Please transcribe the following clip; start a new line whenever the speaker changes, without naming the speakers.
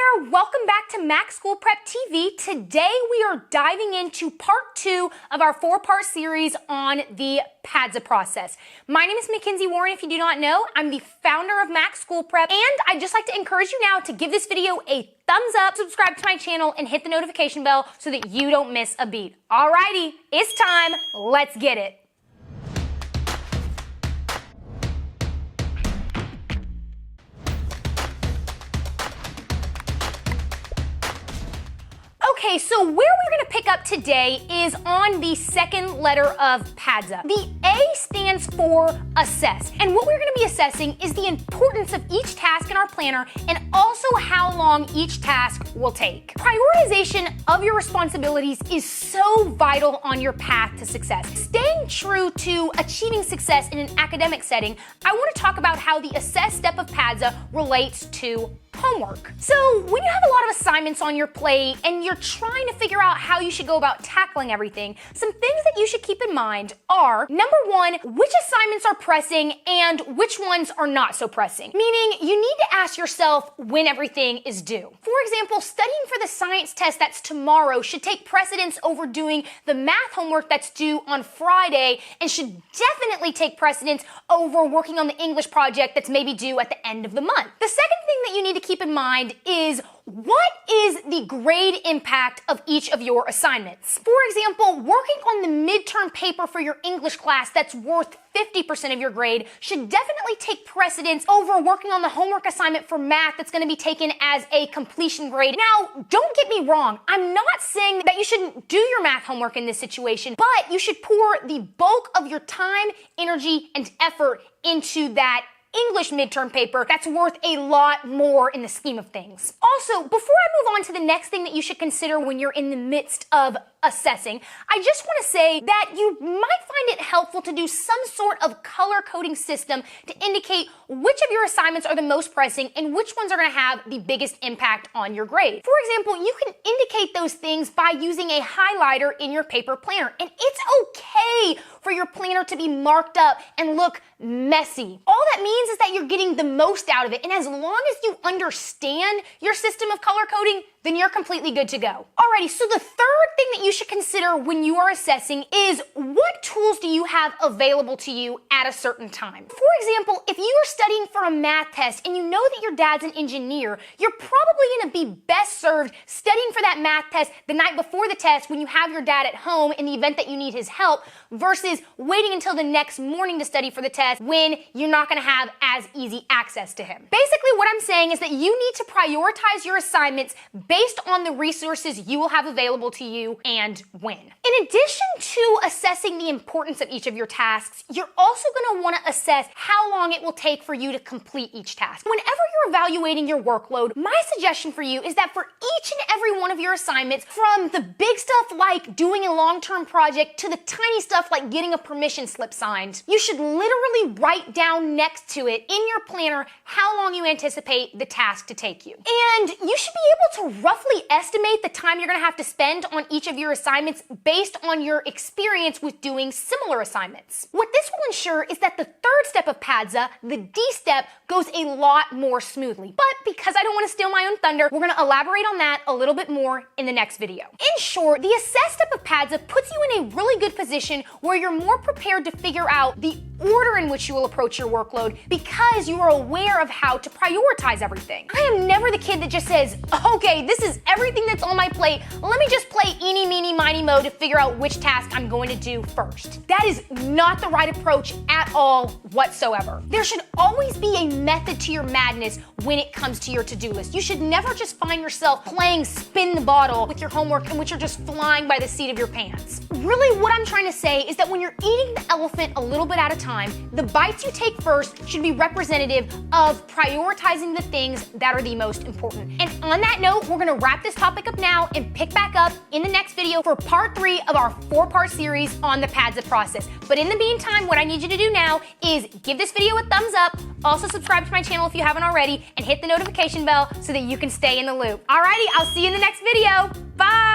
there, welcome back to Mac School Prep TV. Today we are diving into part 2 of our 4-part series on the PADSA process. My name is Mackenzie Warren. If you do not know, I'm the founder of Mac School Prep, and I'd just like to encourage you now to give this video a thumbs up, subscribe to my channel, and hit the notification bell so that you don't miss a beat. Alrighty, it's time, let's get it. Okay, so where we're going to pick up today is on the second letter of PADSA. The A stands for assess, and what we're going to be assessing is the importance of each task in our planner and also how long each task will take. Prioritization of your responsibilities is so vital on your path to success. Staying true to achieving success in an academic setting, I want to talk about how the assess step of PADSA relates to homework. So when you have a lot of assignments on your plate and you're trying to figure out how you should go about tackling everything, some things that you should keep in mind are, number one, which assignments are pressing and which ones are not so pressing. Meaning you need to ask yourself when everything is due. For example, studying for the science test that's tomorrow should take precedence over doing the math homework that's due on Friday, and should definitely take precedence over working on the English project that's maybe due at the end of the month. The second thing that you need to keep in mind is, what is the grade impact of each of your assignments? For example, working on the midterm paper for your English class that's worth 50% of your grade should definitely take precedence over working on the homework assignment for math that's going to be taken as a completion grade. Now, don't get me wrong. I'm not saying that you shouldn't do your math homework in this situation, but you should pour the bulk of your time, energy, and effort into that English midterm paper that's worth a lot more in the scheme of things. Also, before I move on to the next thing that you should consider when you're in the midst of assessing, I just want to say that you might find it helpful to do some sort of color coding system to indicate which of your assignments are the most pressing and which ones are going to have the biggest impact on your grade. For example, you can indicate those things by using a highlighter in your paper planner, and it's okay for your planner to be marked up and look messy. All that means is that you're getting the most out of it, and as long as you understand your system of color coding, then you're completely good to go. Alrighty, so the third thing that you should consider when you are assessing is, what tools do you have available to you at a certain time? For example, if you are studying for a math test and you know that your dad's an engineer, you're probably gonna be best served studying for that math test the night before the test when you have your dad at home in the event that you need his help, versus waiting until the next morning to study for the test when you're not gonna have as easy access to him. Basically, what I'm saying is that you need to prioritize your assignments based on the resources you will have available to you and when. In addition to assessing the importance of each of your tasks, you're also going to want to assess how long it will take for you to complete each task. Whenever you're evaluating your workload, my suggestion for you is that for each and every one of your assignments, from the big stuff like doing a long-term project to the tiny stuff like getting a permission slip signed, you should literally write down next to it in your planner how long you anticipate the task to take you. And you should be able to roughly estimate the time you're going to have to spend on each of your assignments based on your experience with doing similar assignments. What this will ensure is that the third step of PADSA, the D step, goes a lot more smoothly. But because I don't want to steal my own thunder, we're going to elaborate on that a little bit more in the next video. In short, the assess step of PADSA puts you in a really good position where you're more prepared to figure out the order in which you will approach your workload because you are aware of how to prioritize everything. I am never the kid that just says, okay, this is everything that's on my plate, let me just play eeny, meeny, miny, mo to figure out which task I'm going to do first. That is not the right approach at all whatsoever. There should always be a method to your madness when it comes to your to-do list. You should never just find yourself playing spin the bottle with your homework in which you're just flying by the seat of your pants. Really, what I'm trying to say is that when you're eating the elephant a little bit at a time, the bites you take first should be representative of prioritizing the things that are the most important. And on that note, we're gonna wrap this topic up now and pick back up in the next video for part 3 of our 4-part series on the PADSA process. But in the meantime, what I need you to do now is give this video a thumbs up, also subscribe to my channel if you haven't already, and hit the notification bell so that you can stay in the loop. Alrighty, I'll see you in the next video. Bye!